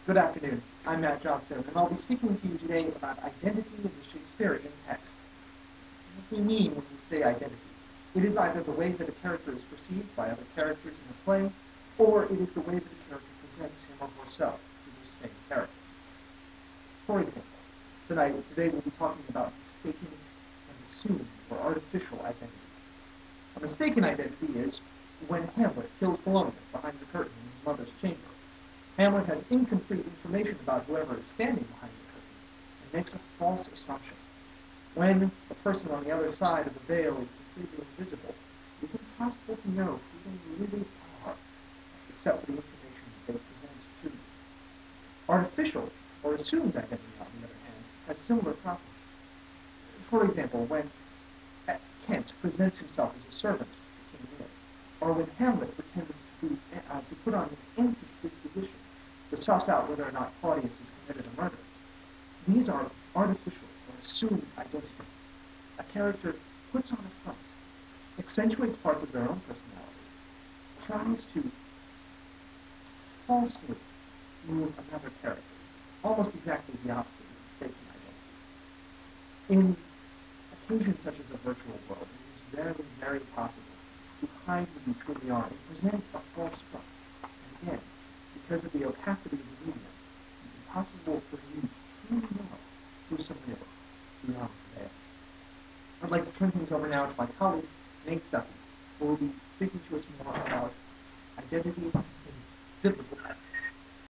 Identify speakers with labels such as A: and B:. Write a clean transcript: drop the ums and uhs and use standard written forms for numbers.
A: Good afternoon. I'm Matt Johnstone, and I'll be speaking to you today about identity in the Shakespearean text. What do we mean when we say identity? It is either the way that a character is perceived by other characters in a play, or it is the way that a character presents him or herself to those same characters. For example, today we'll be talking about mistaken and assumed or artificial identity. A mistaken identity is when Hamlet kills Polonius behind the curtain in his mother's chamber. Hamlet has incomplete information about whoever is standing behind the curtain and makes a false assumption. When the person on the other side of the veil is completely invisible, it is impossible to know who they really are, except for the information that they present to you. Artificial or assumed identity, on the other hand, has similar problems. For example, when Kent presents himself as a servant to King Lear, or when Hamlet pretends to put on an anti-disposition to suss out whether or not Claudius has committed a murder. These are artificial or assumed identities. A character puts on a front, accentuates parts of their own personality, tries to falsely move another character, almost exactly the opposite of mistaken identity. In occasions such as a virtual world, it is very, very possible to hide who you truly are and present a false front. And again, because of the opacity of the medium, it's impossible for you to truly know who someone is beyond the veil. I'd like to turn things over now to my colleague, Nate Stuckey, who will be speaking to us more about identity in biblical text.